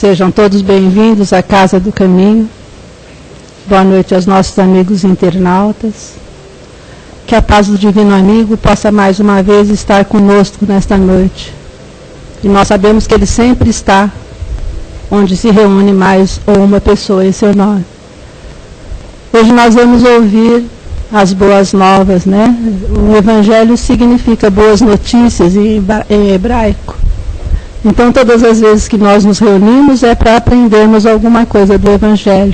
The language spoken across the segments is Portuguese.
Sejam todos bem-vindos à Casa do Caminho. Boa noite aos nossos amigos internautas. Que a paz do Divino Amigo possa mais uma vez estar conosco nesta noite. E nós sabemos que Ele sempre está onde se reúne mais ou uma pessoa em seu nome. Hoje nós vamos ouvir as boas novas, né? O Evangelho significa boas notícias em hebraico. Então, todas as vezes que nós nos reunimos é para aprendermos alguma coisa do Evangelho.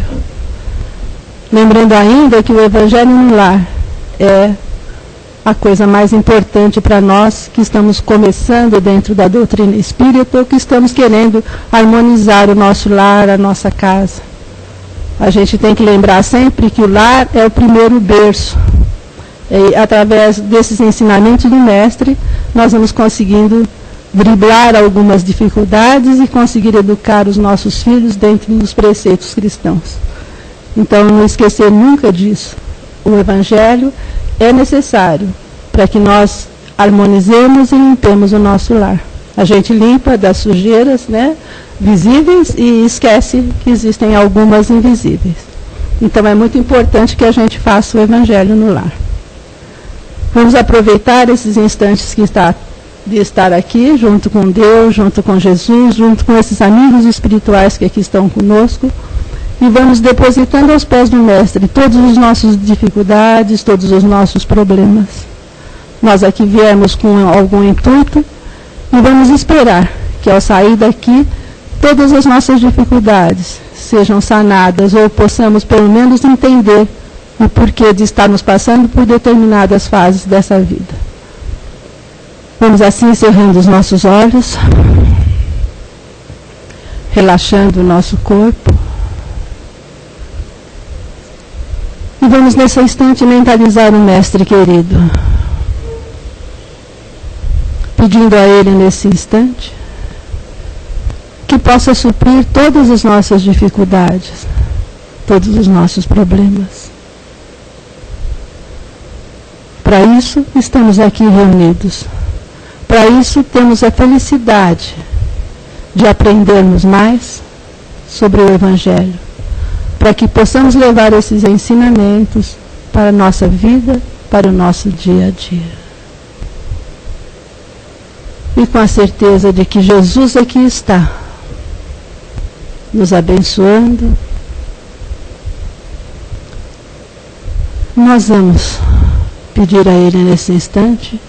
Lembrando ainda que o Evangelho no lar é a coisa mais importante para nós que estamos começando dentro da doutrina espírita ou que estamos querendo harmonizar o nosso lar, a nossa casa. A gente tem que lembrar sempre que o lar é o primeiro berço. E através desses ensinamentos do Mestre, nós vamos conseguindo driblar algumas dificuldades e conseguir educar os nossos filhos dentro dos preceitos cristãos. Então, não esquecer nunca disso. O Evangelho é necessário para que nós harmonizemos e limpemos o nosso lar. A gente limpa das sujeiras, né, visíveis e esquece que existem algumas invisíveis. Então, é muito importante que a gente faça o Evangelho no lar. Vamos aproveitar esses instantes de estar aqui, junto com Deus, junto com Jesus, junto com esses amigos espirituais que aqui estão conosco, e vamos depositando aos pés do Mestre todas as nossas dificuldades, todos os nossos problemas. Nós aqui viemos com algum intuito e vamos esperar que ao sair daqui todas as nossas dificuldades sejam sanadas ou possamos pelo menos entender o porquê de estarmos passando por determinadas fases dessa vida. Vamos assim cerrando os nossos olhos, relaxando o nosso corpo. E vamos nesse instante mentalizar o Mestre querido, pedindo a Ele nesse instante que possa suprir todas as nossas dificuldades, todos os nossos problemas. Para isso estamos aqui reunidos. Para isso temos a felicidade de aprendermos mais sobre o Evangelho, para que possamos levar esses ensinamentos para a nossa vida, para o nosso dia a dia. E com a certeza de que Jesus aqui está, nos abençoando, nós vamos pedir a Ele nesse instante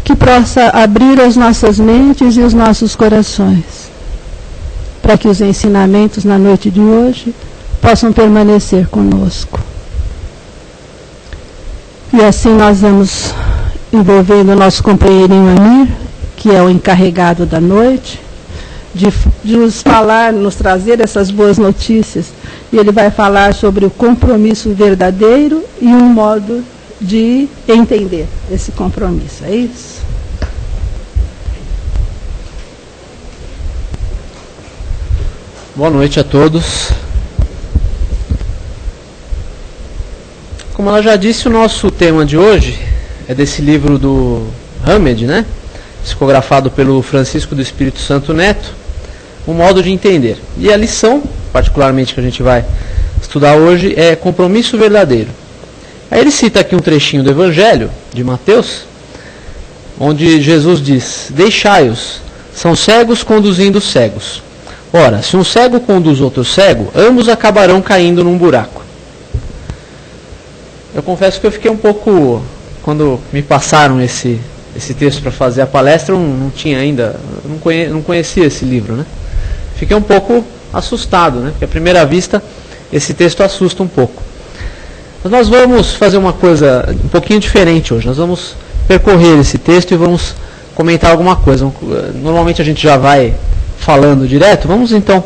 que possa abrir as nossas mentes e os nossos corações, para que os ensinamentos na noite de hoje possam permanecer conosco. E assim nós vamos envolvendo o nosso companheirinho Amir, que é o encarregado da noite, de nos falar, nos trazer essas boas notícias. E ele vai falar sobre o compromisso verdadeiro e um modo de entender esse compromisso. É isso? Boa noite a todos. Como ela já disse, o nosso tema de hoje é desse livro do Hamed, né? Psicografado pelo Francisco do Espírito Santo Neto, O Modo de Entender. E a lição, particularmente, que a gente vai estudar hoje é Compromisso Verdadeiro. Aí ele cita aqui um trechinho do Evangelho, de Mateus, onde Jesus diz: deixai-os, são cegos conduzindo cegos. Ora, se um cego conduz outro cego, ambos acabarão caindo num buraco. Eu confesso que eu fiquei um pouco, quando me passaram esse texto para fazer a palestra, eu não tinha ainda, não conhecia esse livro, né? Fiquei um pouco assustado, né? Porque à primeira vista esse texto assusta um pouco. Mas nós vamos fazer uma coisa um pouquinho diferente hoje. Nós vamos percorrer esse texto e vamos comentar alguma coisa. Normalmente a gente já vai falando direto. Vamos então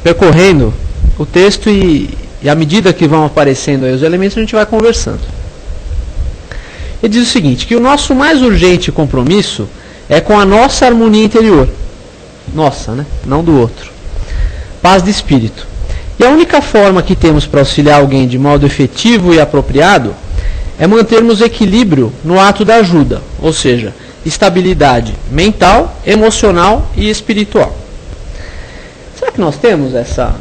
percorrendo o texto e à medida que vão aparecendo aí os elementos, a gente vai conversando. Ele diz o seguinte, que o nosso mais urgente compromisso é com a nossa harmonia interior. Nossa, né? Não do outro. Paz de espírito. E a única forma que temos para auxiliar alguém de modo efetivo e apropriado é mantermos equilíbrio no ato da ajuda, ou seja, estabilidade mental, emocional e espiritual. que nós temos essa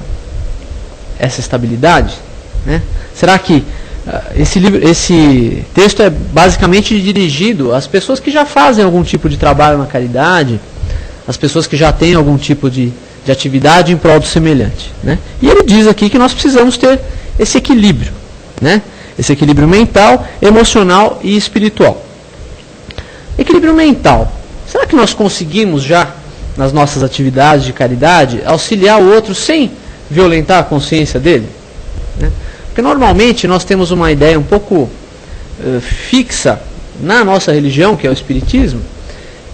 estabilidade? Né? Será que esse texto é basicamente dirigido às pessoas que já fazem algum tipo de trabalho na caridade, às pessoas que já têm algum tipo de atividade em prol do semelhante? Né? E ele diz aqui que nós precisamos ter esse equilíbrio, né? Esse equilíbrio mental, emocional e espiritual. Equilíbrio mental. Será que nós conseguimos já, nas nossas atividades de caridade, auxiliar o outro sem violentar a consciência dele? Né? Porque normalmente nós temos uma ideia um pouco fixa na nossa religião, que é o Espiritismo,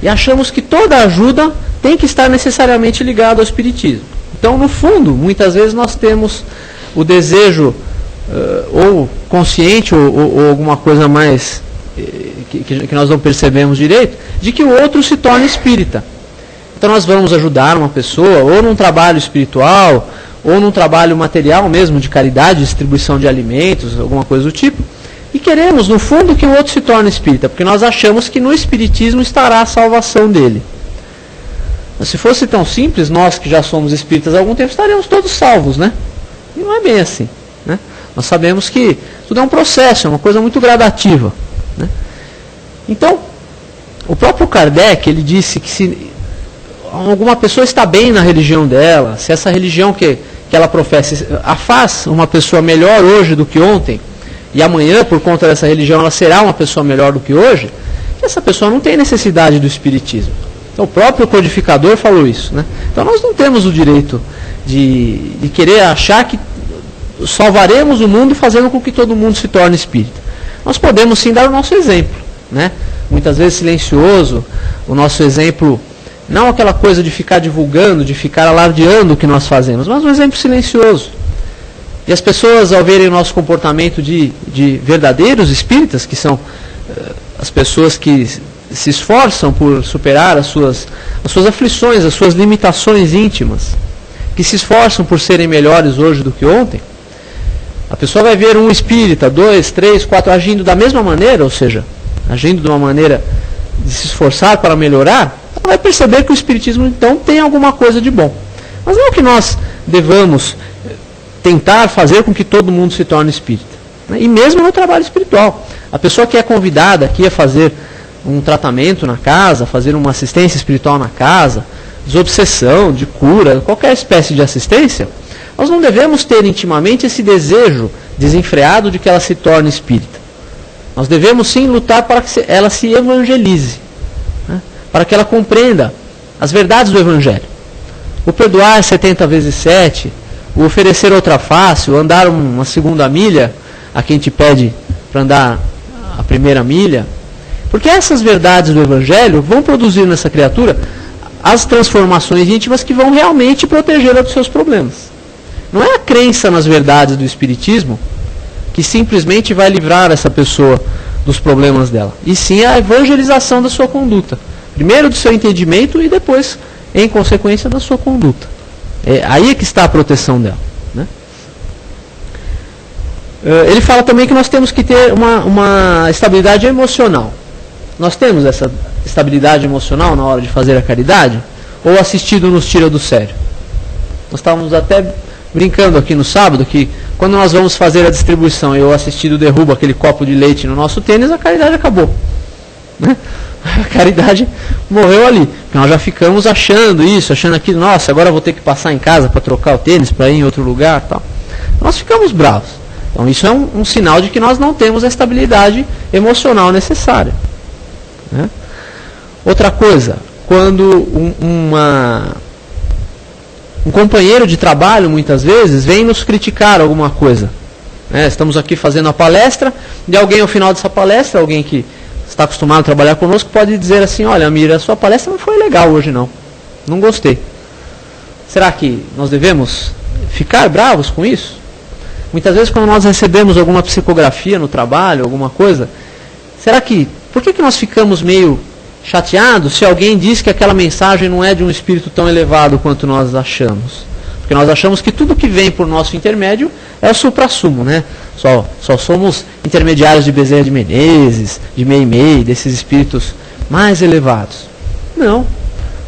e achamos que toda ajuda tem que estar necessariamente ligada ao Espiritismo. Então, no fundo, muitas vezes nós temos o desejo, ou consciente, ou alguma coisa mais que nós não percebemos direito, de que o outro se torne espírita. Então nós vamos ajudar uma pessoa, ou num trabalho espiritual, ou num trabalho material mesmo, de caridade, distribuição de alimentos, alguma coisa do tipo, e queremos, no fundo, que o outro se torne espírita, porque nós achamos que no Espiritismo estará a salvação dele. Mas se fosse tão simples, nós que já somos espíritas há algum tempo, estaríamos todos salvos, né? E não é bem assim, né? Nós sabemos que tudo é um processo, é uma coisa muito gradativa, né? Então, o próprio Kardec, ele disse que se alguma pessoa está bem na religião dela, se essa religião que ela professa a faz uma pessoa melhor hoje do que ontem, e amanhã, por conta dessa religião, ela será uma pessoa melhor do que hoje, essa pessoa não tem necessidade do Espiritismo. Então, o próprio codificador falou isso, né? Então, nós não temos o direito de querer achar que salvaremos o mundo fazendo com que todo mundo se torne espírita. Nós podemos sim dar o nosso exemplo, né? Muitas vezes silencioso, o nosso exemplo, não aquela coisa de ficar divulgando, de ficar alardeando o que nós fazemos, mas um exemplo silencioso. E as pessoas, ao verem o nosso comportamento de verdadeiros espíritas, que são as pessoas que se esforçam por superar as suas aflições, as suas limitações íntimas, que se esforçam por serem melhores hoje do que ontem, a pessoa vai ver um espírita, 2, 3, 4, agindo da mesma maneira, ou seja, agindo de uma maneira de se esforçar para melhorar, ela vai perceber que o Espiritismo então tem alguma coisa de bom. Mas não é que nós devamos tentar fazer com que todo mundo se torne espírita. E mesmo no trabalho espiritual. A pessoa que é convidada aqui a fazer um tratamento na casa, fazer uma assistência espiritual na casa, desobsessão, de cura, qualquer espécie de assistência, nós não devemos ter intimamente esse desejo desenfreado de que ela se torne espírita. Nós devemos sim lutar para que ela se evangelize, né? Para que ela compreenda as verdades do Evangelho. O perdoar 70 vezes 7, o oferecer outra face, o andar uma segunda milha a quem te pede para andar a primeira milha. Porque essas verdades do Evangelho vão produzir nessa criatura as transformações íntimas que vão realmente protegê-la dos seus problemas. Não é a crença nas verdades do Espiritismo que simplesmente vai livrar essa pessoa dos problemas dela. E sim a evangelização da sua conduta. Primeiro do seu entendimento e depois, em consequência, da sua conduta. É aí que está a proteção dela, né? Ele fala também que nós temos que ter uma estabilidade emocional. Nós temos essa estabilidade emocional na hora de fazer a caridade? Ou assistido nos tira do sério? Nós estávamos até brincando aqui no sábado que quando nós vamos fazer a distribuição e o assistido derruba aquele copo de leite no nosso tênis, a caridade acabou, né? A caridade morreu ali. Nós já ficamos achando isso, achando aquilo, nossa, agora eu vou ter que passar em casa para trocar o tênis, para ir em outro lugar, tal. Nós ficamos bravos. Então isso é um sinal de que nós não temos a estabilidade emocional necessária, né? Outra coisa, quando um companheiro de trabalho, muitas vezes, vem nos criticar alguma coisa, né? Estamos aqui fazendo a palestra, e alguém ao final dessa palestra, alguém que está acostumado a trabalhar conosco, pode dizer assim, olha, Mira, a sua palestra não foi legal hoje não gostei. Será que nós devemos ficar bravos com isso? Muitas vezes quando nós recebemos alguma psicografia no trabalho, alguma coisa, por que nós ficamos meio chateados se alguém diz que aquela mensagem não é de um espírito tão elevado quanto nós achamos? Porque nós achamos que tudo que vem por nosso intermédio é o suprassumo, né? Só somos intermediários de Bezerra de Menezes, de Meimei, desses espíritos mais elevados. Não.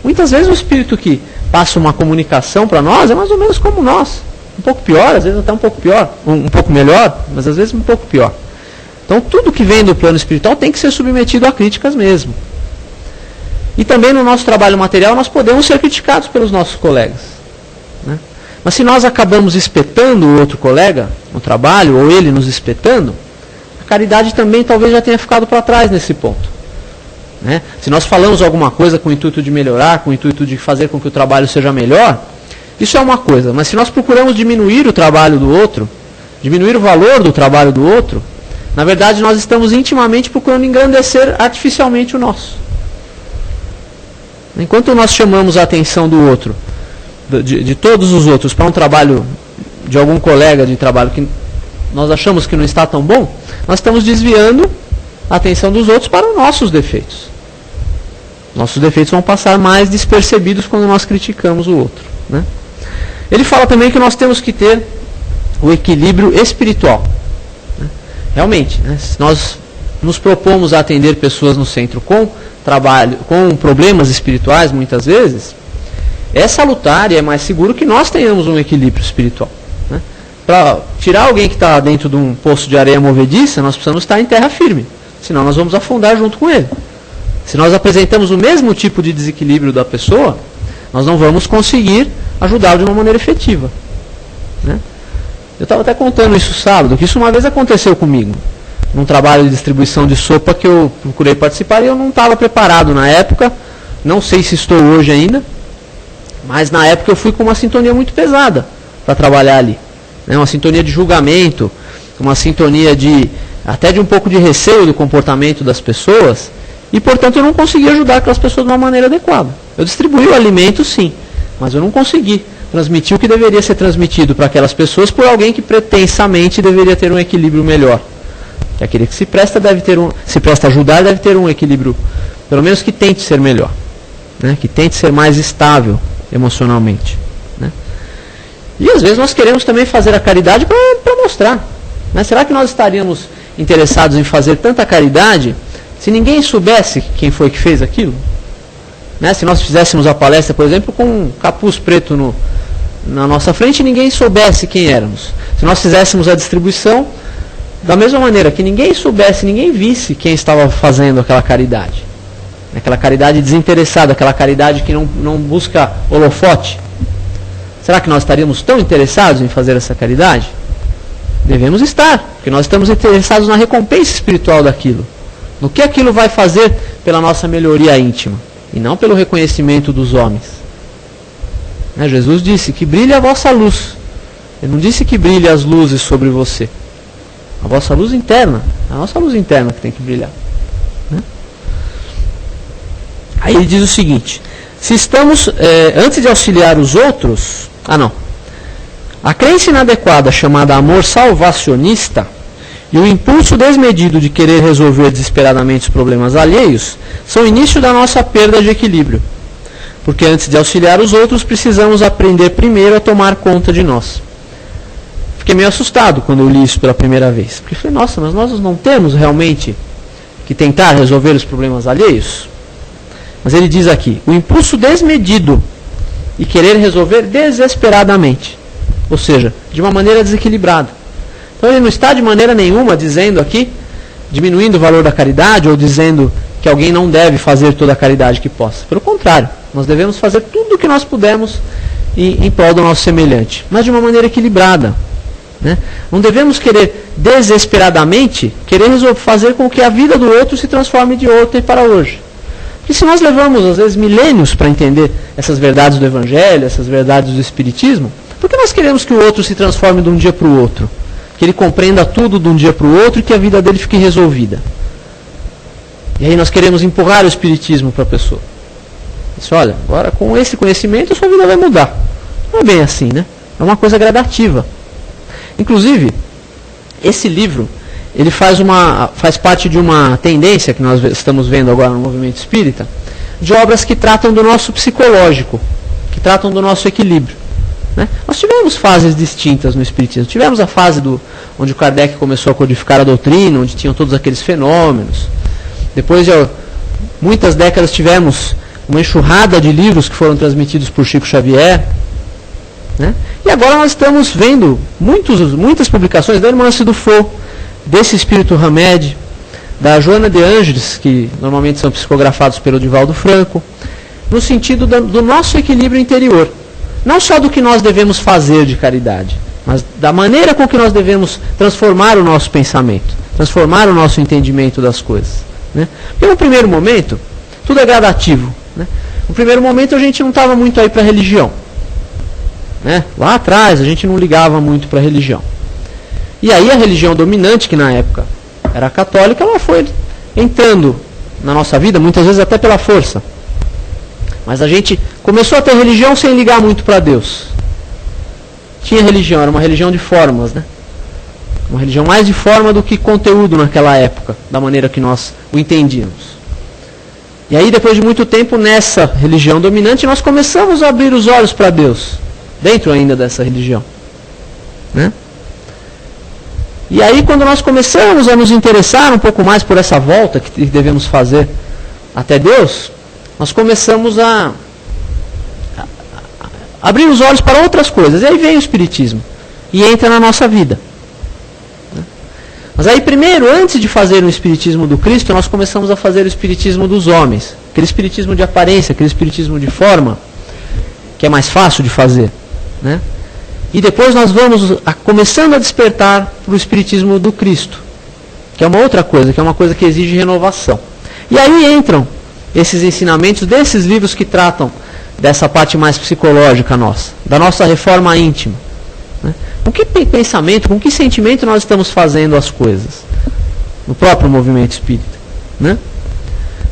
Muitas vezes o espírito que passa uma comunicação para nós, é mais ou menos como nós. Um pouco pior, às vezes até um pouco pior, um pouco melhor, mas às vezes um pouco pior. Então tudo que vem do plano espiritual tem que ser submetido a críticas mesmo. E também no nosso trabalho material nós podemos ser criticados pelos nossos colegas, né? Mas se nós acabamos espetando o outro colega no trabalho, ou ele nos espetando, a caridade também talvez já tenha ficado para trás nesse ponto, né? Se nós falamos alguma coisa com o intuito de melhorar, com o intuito de fazer com que o trabalho seja melhor, isso é uma coisa. Mas se nós procuramos diminuir o trabalho do outro, diminuir o valor do trabalho do outro, na verdade nós estamos intimamente procurando engrandecer artificialmente o nosso. Enquanto nós chamamos a atenção do outro, de todos os outros, para um trabalho de algum colega de trabalho que nós achamos que não está tão bom, nós estamos desviando a atenção dos outros para os nossos defeitos. Nossos defeitos vão passar mais despercebidos quando nós criticamos o outro, né? Ele fala também que nós temos que ter o equilíbrio espiritual, né? Realmente, né? Se nós nos propomos a atender pessoas no centro com trabalho, com problemas espirituais, muitas vezes, é salutar e é mais seguro que nós tenhamos um equilíbrio espiritual, né? Para tirar alguém que está dentro de um poço de areia movediça, nós precisamos estar em terra firme, senão nós vamos afundar junto com ele. Se nós apresentamos o mesmo tipo de desequilíbrio da pessoa, nós não vamos conseguir ajudá-lo de uma maneira efetiva, né? Eu estava até contando isso sábado, que isso uma vez aconteceu comigo, num trabalho de distribuição de sopa que eu procurei participar e eu não estava preparado na época, não sei se estou hoje ainda, mas na época eu fui com uma sintonia muito pesada para trabalhar ali, né? Uma sintonia de julgamento, uma sintonia até de um pouco de receio do comportamento das pessoas, e portanto eu não consegui ajudar aquelas pessoas de uma maneira adequada. Eu distribuí o alimento sim, mas eu não consegui transmitir o que deveria ser transmitido para aquelas pessoas por alguém que pretensamente deveria ter um equilíbrio melhor. Que aquele que se presta a ajudar deve ter um equilíbrio, pelo menos que tente ser melhor, né? Que tente ser mais estável emocionalmente, né? E às vezes nós queremos também fazer a caridade para mostrar, né? Será que nós estaríamos interessados em fazer tanta caridade se ninguém soubesse quem foi que fez aquilo, né? Se nós fizéssemos a palestra, por exemplo, com um capuz preto na nossa frente e ninguém soubesse quem éramos. Se nós fizéssemos a distribuição da mesma maneira, que ninguém soubesse, ninguém visse quem estava fazendo aquela caridade. Aquela caridade desinteressada, aquela caridade que não busca holofote. Será que nós estaríamos tão interessados em fazer essa caridade? Devemos estar, porque nós estamos interessados na recompensa espiritual daquilo. No que aquilo vai fazer pela nossa melhoria íntima, e não pelo reconhecimento dos homens. Né? Jesus disse que brilhe a vossa luz. Ele não disse que brilhe as luzes sobre você. A vossa luz interna, a nossa luz interna que tem que brilhar, né? Aí ele diz o seguinte: se estamos, antes de auxiliar os outros, a crença inadequada chamada amor salvacionista e o impulso desmedido de querer resolver desesperadamente os problemas alheios são o início da nossa perda de equilíbrio, porque antes de auxiliar os outros precisamos aprender primeiro a tomar conta de nós. Fiquei meio assustado quando eu li isso pela primeira vez. Porque falei, nossa, mas nós não temos realmente que tentar resolver os problemas alheios? Mas ele diz aqui, o impulso desmedido e querer resolver desesperadamente. Ou seja, de uma maneira desequilibrada. Então ele não está de maneira nenhuma dizendo aqui, diminuindo o valor da caridade ou dizendo que alguém não deve fazer toda a caridade que possa. Pelo contrário, nós devemos fazer tudo o que nós pudermos em prol do nosso semelhante. Mas de uma maneira equilibrada. Né? Não devemos querer desesperadamente fazer com que a vida do outro se transforme de ontem para hoje. Porque se nós levamos, às vezes, milênios para entender essas verdades do Evangelho, essas verdades do Espiritismo, por que nós queremos que o outro se transforme de um dia para o outro? Que ele compreenda tudo de um dia para o outro e que a vida dele fique resolvida. E aí nós queremos empurrar o Espiritismo para a pessoa. Isso, olha, agora com esse conhecimento a sua vida vai mudar. Não é bem assim, né? É uma coisa gradativa. Inclusive, esse livro, ele faz parte de uma tendência que nós estamos vendo agora no movimento espírita, de obras que tratam do nosso psicológico, que tratam do nosso equilíbrio. Né? Nós tivemos fases distintas no espiritismo. Tivemos a fase onde o Kardec começou a codificar a doutrina, onde tinham todos aqueles fenômenos. Depois de muitas décadas tivemos uma enxurrada de livros que foram transmitidos por Chico Xavier, né? E agora nós estamos vendo muitas publicações da irmã Cidufo, desse Espírito Hamed, da Joana de Ângeles, que normalmente são psicografados pelo Divaldo Franco, no sentido do nosso equilíbrio interior. Não só do que nós devemos fazer de caridade, mas da maneira com que nós devemos transformar o nosso pensamento, transformar o nosso entendimento das coisas, né? Porque no primeiro momento, tudo é gradativo, né? No primeiro momento a gente não estava muito aí para a religião, né? Lá atrás a gente não ligava muito para a religião. E aí a religião dominante, que na época era a católica, ela foi entrando na nossa vida, muitas vezes até pela força. Mas a gente começou a ter religião sem ligar muito para Deus. Tinha religião, era uma religião de formas, né? Uma religião mais de forma do que conteúdo naquela época, da maneira que nós o entendíamos. E aí, depois de muito tempo nessa religião dominante, nós começamos a abrir os olhos para Deus, dentro ainda dessa religião, né? E aí, quando nós começamos a nos interessar um pouco mais por essa volta que devemos fazer até Deus, nós começamos a abrir os olhos para outras coisas. E aí vem o Espiritismo e entra na nossa vida. Mas aí primeiro, antes de fazer o Espiritismo do Cristo, nós começamos a fazer o Espiritismo dos homens. Aquele Espiritismo de aparência, aquele Espiritismo de forma, que é mais fácil de fazer, né? E depois nós vamos começando a despertar para o Espiritismo do Cristo, que é uma outra coisa, que é uma coisa que exige renovação. E aí entram esses ensinamentos desses livros que tratam dessa parte mais psicológica nossa, da nossa reforma íntima, né? Com que pensamento, com que sentimento nós estamos fazendo as coisas no próprio movimento espírita, né?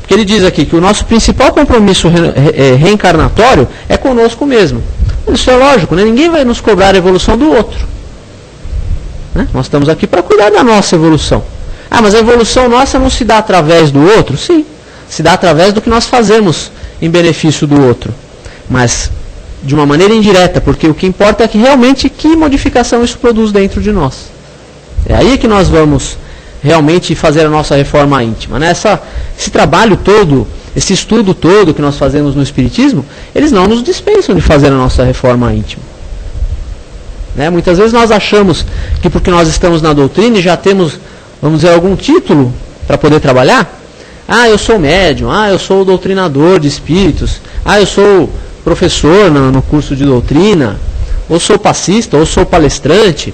Porque ele diz aqui que o nosso principal compromisso reencarnatório é conosco mesmo. Isso é lógico, né? Ninguém vai nos cobrar a evolução do outro, né? Nós estamos aqui para cuidar da nossa evolução. Ah, mas a evolução nossa não se dá através do outro? Sim, se dá através do que nós fazemos em benefício do outro, mas de uma maneira indireta, porque o que importa é que realmente que modificação isso produz dentro de nós. É aí que nós vamos realmente fazer a nossa reforma íntima, né? Esse trabalho todo, esse estudo todo que nós fazemos no Espiritismo, eles não nos dispensam de fazer a nossa reforma íntima, né? Muitas vezes nós achamos que porque nós estamos na doutrina e já temos, vamos dizer, algum título para poder trabalhar. Ah, eu sou médium, eu sou doutrinador de espíritos, eu sou professor no curso de doutrina, ou sou passista, ou sou palestrante.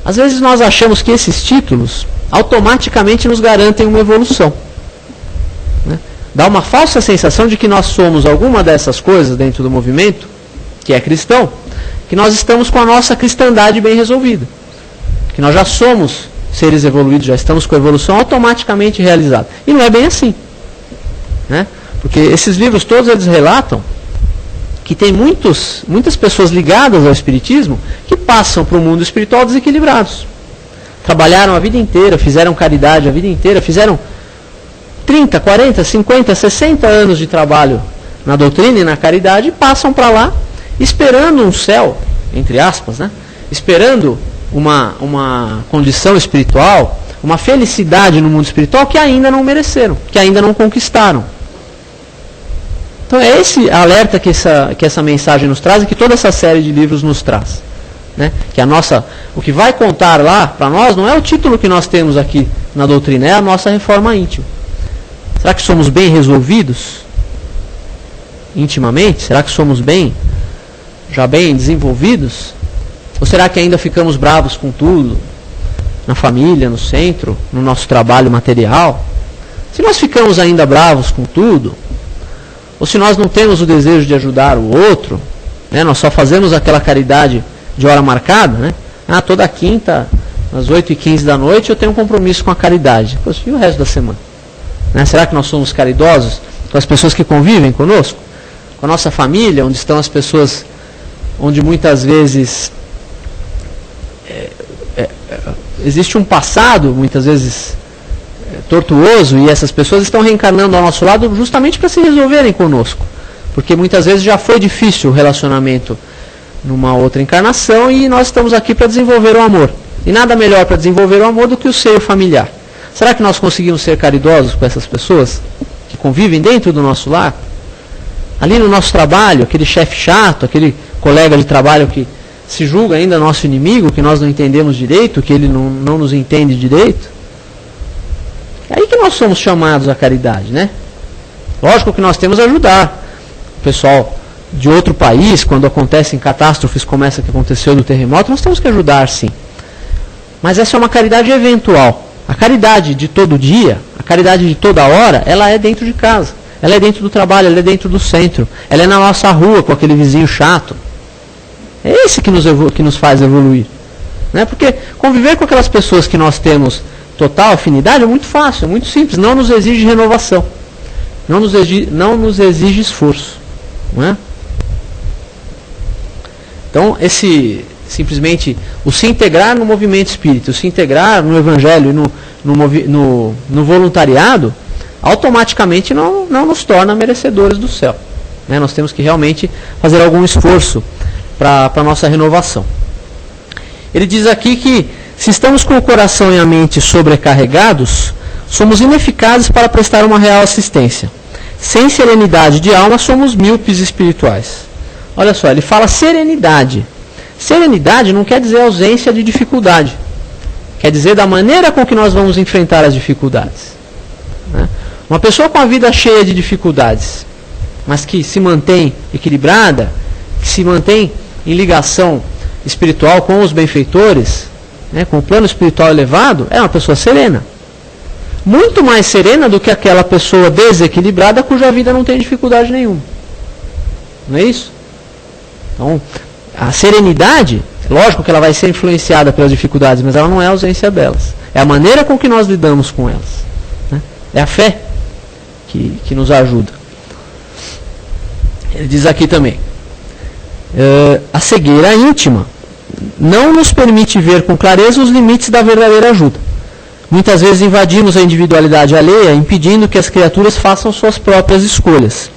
Às vezes nós achamos que esses títulos automaticamente nos garantem uma evolução, né? Dá uma falsa sensação de que nós somos alguma dessas coisas dentro do movimento, que é cristão, que nós estamos com a nossa cristandade bem resolvida, que nós já somos seres evoluídos, já estamos com a evolução automaticamente realizada. E não é bem assim, né? Porque esses livros todos eles relatam que tem muitas pessoas ligadas ao Espiritismo que passam para o mundo espiritual desequilibrados. Trabalharam a vida inteira, fizeram caridade a vida inteira, fizeram 30, 40, 50, 60 anos de trabalho na doutrina e na caridade e passam para lá esperando um céu, entre aspas, né? Esperando uma condição espiritual, uma felicidade no mundo espiritual que ainda não mereceram, que ainda não conquistaram. Então é esse alerta que essa mensagem nos traz e que toda essa série de livros nos traz, né? Que o que vai contar lá para nós não é o título que nós temos aqui na doutrina, é a nossa reforma íntima. Será que somos bem resolvidos intimamente? Será que somos já bem desenvolvidos? Ou será que ainda ficamos bravos com tudo? Na família, no centro, no nosso trabalho material? Se nós ficamos ainda bravos com tudo, ou se nós não temos o desejo de ajudar o outro, né? Nós só fazemos aquela caridade de hora marcada, né? Toda quinta, às 8h15 da noite, eu tenho um compromisso com a caridade. Poxa, e o resto da semana? Né? Será que nós somos caridosos com as pessoas que convivem conosco? Com a nossa família, onde estão as pessoas, onde muitas vezes existe um passado, muitas vezes tortuoso, e essas pessoas estão reencarnando ao nosso lado justamente para se resolverem conosco, porque muitas vezes já foi difícil o relacionamento numa outra encarnação e nós estamos aqui para desenvolver o amor, e nada melhor para desenvolver o amor do que o seio familiar. Será que nós conseguimos ser caridosos com essas pessoas que convivem dentro do nosso lar? ali no nosso trabalho, aquele chefe chato, aquele colega de trabalho que se julga ainda nosso inimigo, que nós não entendemos direito, que ele não nos entende direito. É aí que nós somos chamados à caridade, né? Lógico que nós temos a ajudar o pessoal de outro país, quando acontecem catástrofes como essa que aconteceu do terremoto, nós temos que ajudar, sim. Mas essa é uma caridade eventual. A caridade de todo dia, a caridade de toda hora, ela é dentro de casa. Ela é dentro do trabalho, ela é dentro do centro. Ela é na nossa rua, com aquele vizinho chato. É esse que nos faz evoluir. Né? Porque conviver com aquelas pessoas que nós temos total afinidade é muito fácil, é muito simples. Não nos exige renovação. Não nos exige esforço. Não é? Então, simplesmente o se integrar no movimento espírita, o se integrar no evangelho e no voluntariado, automaticamente não nos torna merecedores do céu. Né? Nós temos que realmente fazer algum esforço para a nossa renovação. Ele diz aqui que se estamos com o coração e a mente sobrecarregados, somos ineficazes para prestar uma real assistência. Sem serenidade de alma, somos míopes espirituais. Olha só, ele fala serenidade. Serenidade não quer dizer ausência de dificuldade. Quer dizer da maneira com que nós vamos enfrentar as dificuldades. Né? Uma pessoa com a vida cheia de dificuldades, mas que se mantém equilibrada, que se mantém em ligação espiritual com os benfeitores, né, com o plano espiritual elevado, é uma pessoa serena. Muito mais serena do que aquela pessoa desequilibrada cuja vida não tem dificuldade nenhuma. Não é isso? Então, a serenidade, lógico que ela vai ser influenciada pelas dificuldades, mas ela não é a ausência delas. É a maneira com que nós lidamos com elas. Né? É a fé que nos ajuda. Ele diz aqui também, a cegueira íntima não nos permite ver com clareza os limites da verdadeira ajuda. Muitas vezes invadimos a individualidade alheia, impedindo que as criaturas façam suas próprias escolhas.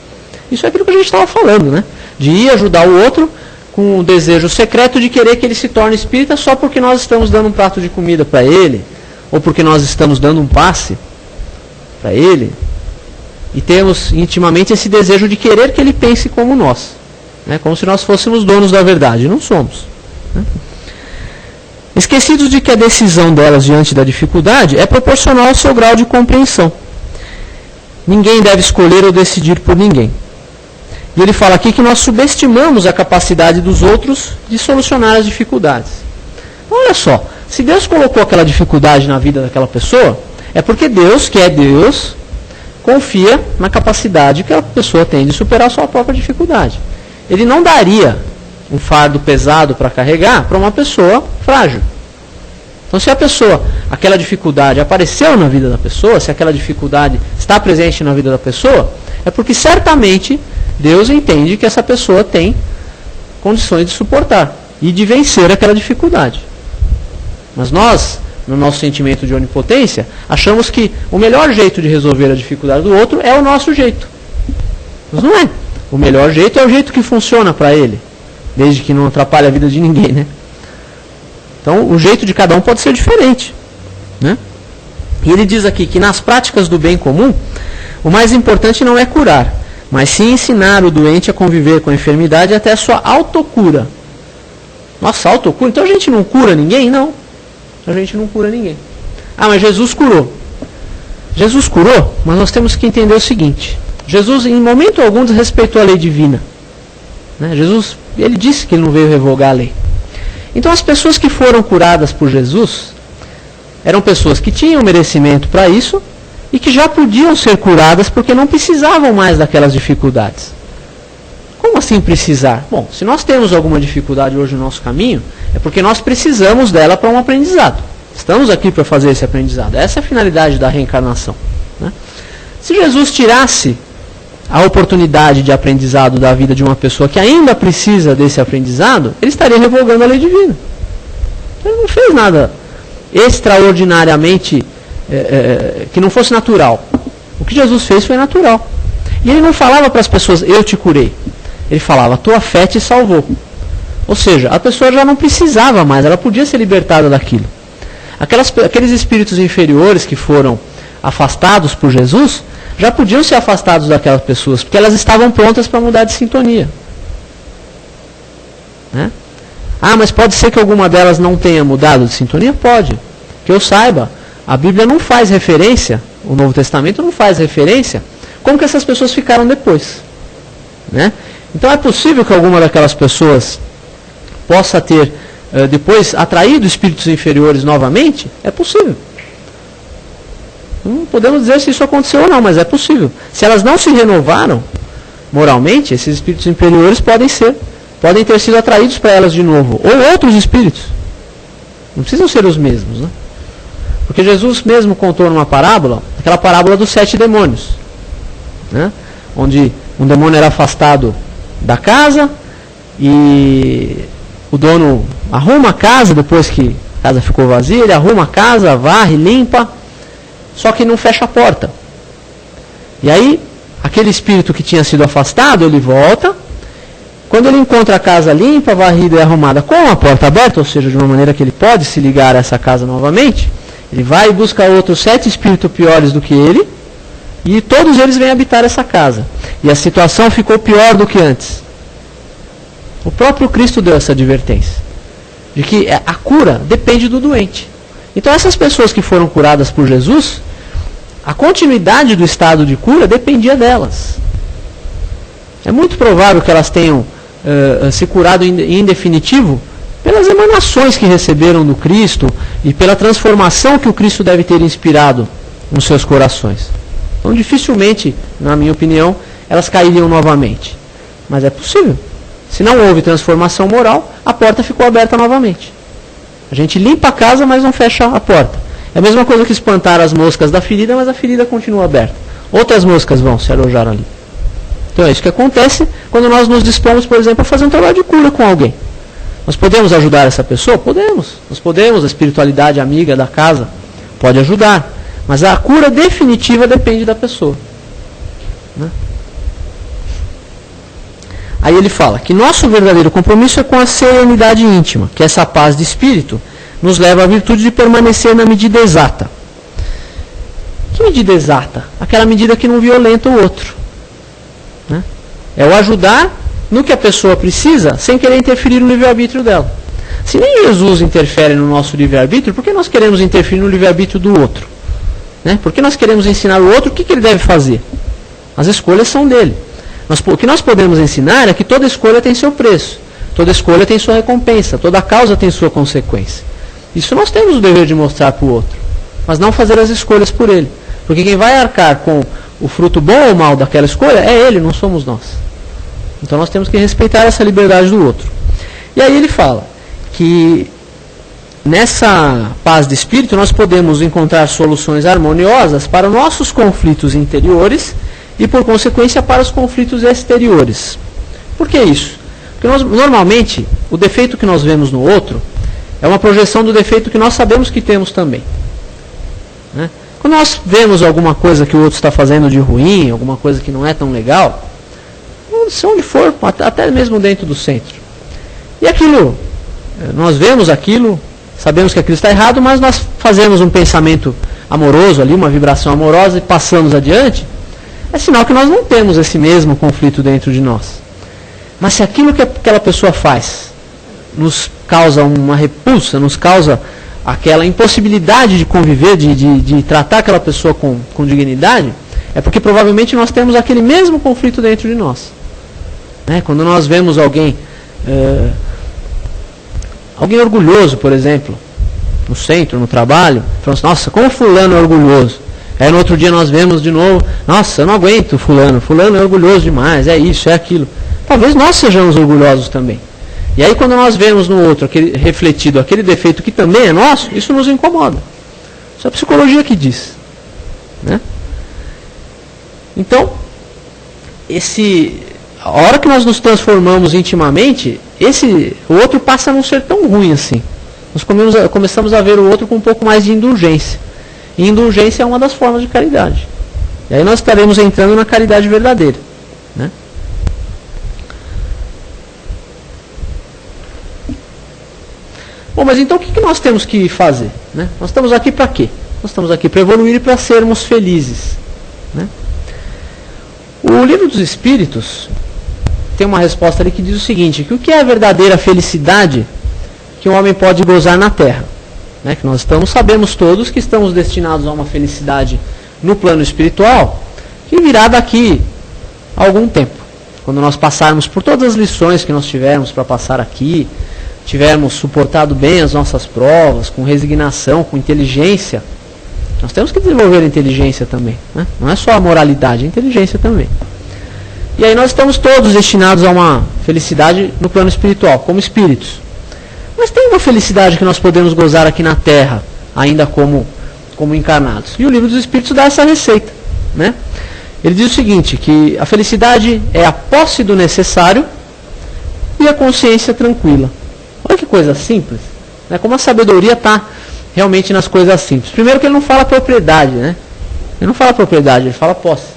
Isso é aquilo que a gente estava falando, né? De ir ajudar o outro com o desejo secreto de querer que ele se torne espírita só porque nós estamos dando um prato de comida para ele, ou porque nós estamos dando um passe para ele, e temos intimamente esse desejo de querer que ele pense como nós, né? Como se nós fôssemos donos da verdade. Não somos. Né? Esquecidos de que a decisão delas diante da dificuldade é proporcional ao seu grau de compreensão. Ninguém deve escolher ou decidir por ninguém. E ele fala aqui que nós subestimamos a capacidade dos outros de solucionar as dificuldades. Olha só, se Deus colocou aquela dificuldade na vida daquela pessoa, é porque Deus, que é Deus, confia na capacidade que a pessoa tem de superar a sua própria dificuldade. Ele não daria um fardo pesado para carregar para uma pessoa frágil. Então, se aquela dificuldade apareceu na vida da pessoa, se aquela dificuldade está presente na vida da pessoa, é porque certamente Deus entende que essa pessoa tem condições de suportar e de vencer aquela dificuldade. Mas nós, no nosso sentimento de onipotência, achamos que o melhor jeito de resolver a dificuldade do outro é o nosso jeito. Mas não é. O melhor jeito é o jeito que funciona para ele, desde que não atrapalhe a vida de ninguém, né? Então, o jeito de cada um pode ser diferente, né? E ele diz aqui que nas práticas do bem comum, o mais importante não é curar, mas sim ensinar o doente a conviver com a enfermidade até a sua autocura. Nossa, autocura? Então a gente não cura ninguém? Não. A gente não cura ninguém. Ah, mas Jesus curou. Jesus curou, mas nós temos que entender o seguinte. Jesus, em momento algum, desrespeitou a lei divina. Né? Jesus, ele disse que ele não veio revogar a lei. Então as pessoas que foram curadas por Jesus eram pessoas que tinham merecimento para isso e que já podiam ser curadas porque não precisavam mais daquelas dificuldades. Como assim precisar? Bom, se nós temos alguma dificuldade hoje no nosso caminho, é porque nós precisamos dela para um aprendizado. Estamos aqui para fazer esse aprendizado. Essa é a finalidade da reencarnação. Né? Se Jesus tirasse a oportunidade de aprendizado da vida de uma pessoa que ainda precisa desse aprendizado, ele estaria revogando a lei divina. Ele não fez nada extraordinariamente que não fosse natural. O que Jesus fez foi natural. E ele não falava para as pessoas, eu te curei. Ele falava, tua fé te salvou. Ou seja, a pessoa já não precisava mais, ela podia ser libertada daquilo. Aqueles espíritos inferiores que foram afastados por Jesus, já podiam ser afastados daquelas pessoas, porque elas estavam prontas para mudar de sintonia. Né? Ah, mas pode ser que alguma delas não tenha mudado de sintonia? Pode. Que eu saiba, a Bíblia não faz referência, o Novo Testamento não faz referência, como que essas pessoas ficaram depois. Né? Então é possível que alguma daquelas pessoas possa ter depois atraído espíritos inferiores novamente? É possível. Não podemos dizer se isso aconteceu ou não, mas é possível. Se elas não se renovaram moralmente, esses espíritos inferiores podem ter sido atraídos para elas de novo. Ou outros espíritos. Não precisam ser os mesmos. Né? Porque Jesus mesmo contou numa parábola, aquela parábola dos 7 demônios. Né? Onde um demônio era afastado da casa e o dono arruma a casa depois que a casa ficou vazia, ele arruma a casa, varre, limpa, só que não fecha a porta. E aí, aquele espírito que tinha sido afastado, ele volta. Quando ele encontra a casa limpa, varrida e arrumada com a porta aberta, ou seja, de uma maneira que ele pode se ligar a essa casa novamente, ele vai e busca outros 7 espíritos piores do que ele, e todos eles vêm habitar essa casa. E a situação ficou pior do que antes. O próprio Cristo deu essa advertência, de que a cura depende do doente. Então essas pessoas que foram curadas por Jesus, a continuidade do estado de cura dependia delas. É muito provável que elas tenham se curado em definitivo pelas emanações que receberam do Cristo e pela transformação que o Cristo deve ter inspirado nos seus corações. Então dificilmente, na minha opinião, elas cairiam novamente. Mas é possível. Se não houve transformação moral, a porta ficou aberta novamente. A gente limpa a casa, mas não fecha a porta. É a mesma coisa que espantar as moscas da ferida, mas a ferida continua aberta. Outras moscas vão se alojar ali. Então é isso que acontece quando nós nos dispomos, por exemplo, a fazer um trabalho de cura com alguém. Nós podemos ajudar essa pessoa? Podemos. Nós podemos, a espiritualidade amiga da casa pode ajudar. Mas a cura definitiva depende da pessoa. Né? Aí ele fala que nosso verdadeiro compromisso é com a serenidade íntima, que essa paz de espírito nos leva à virtude de permanecer na medida exata. Que medida exata? Aquela medida que não violenta o outro. Né? É o ajudar no que a pessoa precisa, sem querer interferir no livre-arbítrio dela. Se nem Jesus interfere no nosso livre-arbítrio, por que nós queremos interferir no livre-arbítrio do outro? Né? Por que nós queremos ensinar o outro o que ele deve fazer? As escolhas são dele. O que nós podemos ensinar é que toda escolha tem seu preço, toda escolha tem sua recompensa, toda causa tem sua consequência. Isso nós temos o dever de mostrar para o outro, mas não fazer as escolhas por ele. Porque quem vai arcar com o fruto bom ou mal daquela escolha é ele, não somos nós. Então nós temos que respeitar essa liberdade do outro. E aí ele fala que nessa paz de espírito nós podemos encontrar soluções harmoniosas para nossos conflitos interiores e, por consequência, para os conflitos exteriores. Por que isso? Porque normalmente, o defeito que nós vemos no outro é uma projeção do defeito que nós sabemos que temos também. Né? Quando nós vemos alguma coisa que o outro está fazendo de ruim, alguma coisa que não é tão legal, onde for, até mesmo dentro do centro. E aquilo, nós vemos aquilo, sabemos que aquilo está errado, mas nós fazemos um pensamento amoroso ali, uma vibração amorosa e passamos adiante, é sinal que nós não temos esse mesmo conflito dentro de nós. Mas se aquilo que aquela pessoa faz nos causa uma repulsa, nos causa aquela impossibilidade de conviver, de tratar aquela pessoa com dignidade, é porque provavelmente nós temos aquele mesmo conflito dentro de nós. Né? Quando nós vemos alguém orgulhoso, por exemplo, no centro, no trabalho, falamos, nossa, como fulano é orgulhoso. Aí no outro dia nós vemos de novo, nossa, eu não aguento fulano é orgulhoso demais, é isso, é aquilo. Talvez nós sejamos orgulhosos também. E aí quando nós vemos no outro refletido aquele defeito que também é nosso, isso nos incomoda. Isso é a psicologia que diz. Né? Então, a hora que nós nos transformamos intimamente, o outro passa a não ser tão ruim assim. Nós começamos a ver o outro com um pouco mais de indulgência. E indulgência é uma das formas de caridade. E aí nós estaremos entrando na caridade verdadeira. Né? Bom, mas então o que nós temos que fazer? Né? Nós estamos aqui para quê? Nós estamos aqui para evoluir e para sermos felizes. Né? O Livro dos Espíritos tem uma resposta ali que diz o seguinte, que o que é a verdadeira felicidade que um homem pode gozar na Terra? Né? Que nós sabemos todos que estamos destinados a uma felicidade no plano espiritual, que virá daqui a algum tempo. Quando nós passarmos por todas as lições que nós tivermos para passar aqui, tivermos suportado bem as nossas provas, com resignação, com inteligência, nós temos que desenvolver a inteligência também. Né? Não é só a moralidade, a inteligência também. E aí nós estamos todos destinados a uma felicidade no plano espiritual, como espíritos. Mas tem uma felicidade que nós podemos gozar aqui na Terra, ainda como encarnados. E o Livro dos Espíritos dá essa receita. Né? Ele diz o seguinte, que a felicidade é a posse do necessário e a consciência tranquila. Olha que coisa simples. Né? Como a sabedoria está realmente nas coisas simples. Primeiro que ele não fala propriedade. Né? Ele não fala propriedade, ele fala posse.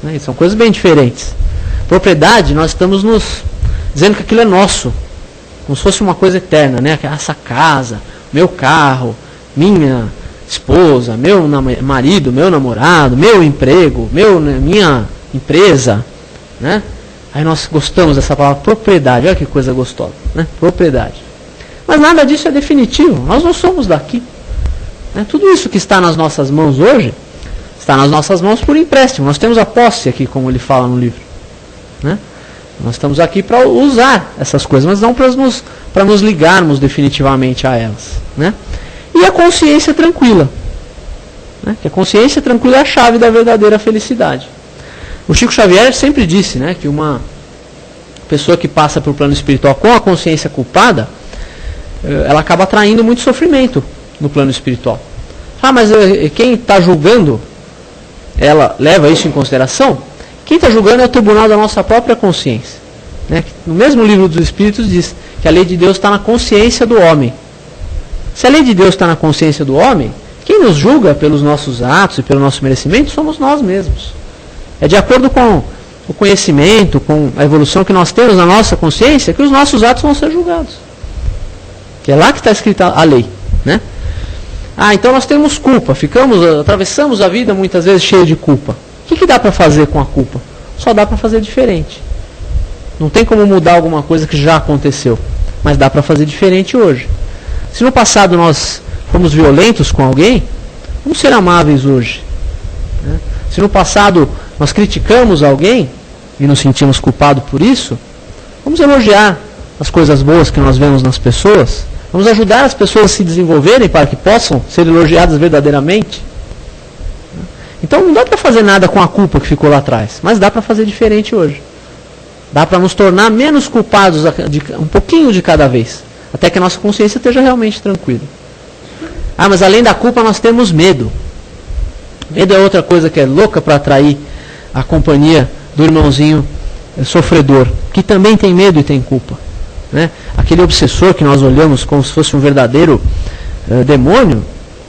Né? São coisas bem diferentes. Propriedade, nós estamos nos dizendo que aquilo é nosso. Como se fosse uma coisa eterna. Né? Essa casa, meu carro, minha esposa, meu marido, meu namorado, meu emprego, minha empresa. Né? Aí nós gostamos dessa palavra propriedade. Olha que coisa gostosa. Né? Propriedade. Mas nada disso é definitivo. Nós não somos daqui. Né? Tudo isso que está nas nossas mãos hoje, está nas nossas mãos por empréstimo. Nós temos a posse aqui, como ele fala no livro. Né? Nós estamos aqui para usar essas coisas, mas não para nos ligarmos definitivamente a elas. Né? E a consciência tranquila. Né? Que a consciência tranquila é a chave da verdadeira felicidade. O Chico Xavier sempre disse, né, que uma pessoa que passa para o plano espiritual com a consciência culpada, ela acaba atraindo muito sofrimento no plano espiritual. Mas quem está julgando, ela leva isso em consideração? Quem está julgando é o tribunal da nossa própria consciência. Né? No mesmo Livro dos Espíritos diz que a lei de Deus está na consciência do homem. Se a lei de Deus está na consciência do homem, quem nos julga pelos nossos atos e pelo nosso merecimento somos nós mesmos. É de acordo com o conhecimento, com a evolução que nós temos na nossa consciência, que os nossos atos vão ser julgados. Que é lá que está escrita a lei. Né? Então nós temos culpa, atravessamos a vida muitas vezes cheio de culpa. O que dá para fazer com a culpa? Só dá para fazer diferente. Não tem como mudar alguma coisa que já aconteceu, mas dá para fazer diferente hoje. Se no passado nós fomos violentos com alguém, vamos ser amáveis hoje. Né? Se no passado nós criticamos alguém e nos sentimos culpados por isso, vamos elogiar as coisas boas que nós vemos nas pessoas, vamos ajudar as pessoas a se desenvolverem para que possam ser elogiadas verdadeiramente. Então não dá para fazer nada com a culpa que ficou lá atrás, mas dá para fazer diferente hoje. Dá para nos tornar menos culpados um pouquinho de cada vez, até que a nossa consciência esteja realmente tranquila. Mas além da culpa nós temos medo. Medo é outra coisa que é louca para atrair a companhia do irmãozinho sofredor, que também tem medo e tem culpa. Né? Aquele obsessor que nós olhamos como se fosse um verdadeiro demônio,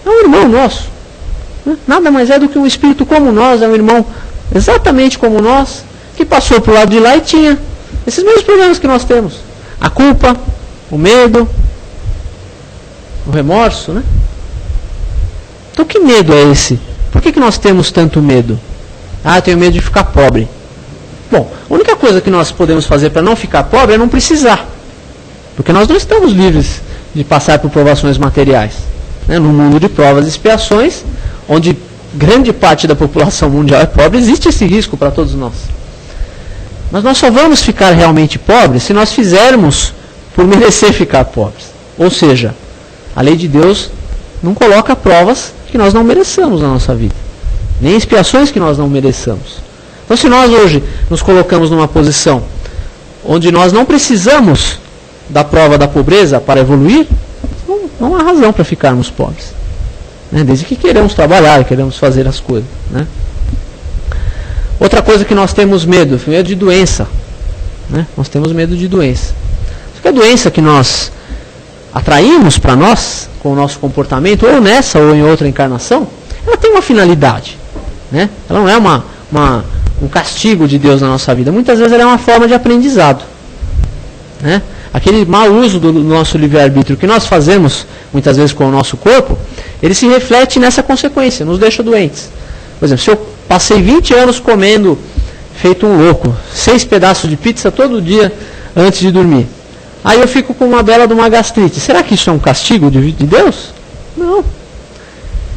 é um irmão nosso. Né? Nada mais é do que um espírito como nós, é um irmão exatamente como nós, que passou para o lado de lá e tinha esses mesmos problemas que nós temos. A culpa, o medo, o remorso. Né? Então que medo é esse? Por que nós temos tanto medo? Eu tenho medo de ficar pobre. Bom, a única coisa que nós podemos fazer para não ficar pobre é não precisar. Porque nós não estamos livres de passar por provações materiais. Né? No mundo de provas e expiações, onde grande parte da população mundial é pobre, existe esse risco para todos nós. Mas nós só vamos ficar realmente pobres se nós fizermos por merecer ficar pobres. Ou seja, a lei de Deus não coloca provas que nós não mereçamos na nossa vida. Nem expiações que nós não mereçamos. Então se nós hoje nos colocamos numa posição onde nós não precisamos da prova da pobreza para evoluir, não há razão para ficarmos pobres. Né? Desde que queremos trabalhar e queremos fazer as coisas. Né? Outra coisa que nós temos medo de doença. Né? Nós temos medo de doença. Só que a doença que nós atraímos para nós, com o nosso comportamento, ou nessa ou em outra encarnação, ela tem uma finalidade. Né? Ela não é um castigo de Deus na nossa vida. Muitas vezes ela é uma forma de aprendizado. Né? Aquele mau uso do nosso livre-arbítrio que nós fazemos, muitas vezes com o nosso corpo, ele se reflete nessa consequência, nos deixa doentes. Por exemplo, se eu passei 20 anos comendo feito um louco. 6 pedaços de pizza todo dia antes de dormir. Aí eu fico com uma bela de uma gastrite. Será que isso é um castigo de Deus? Não.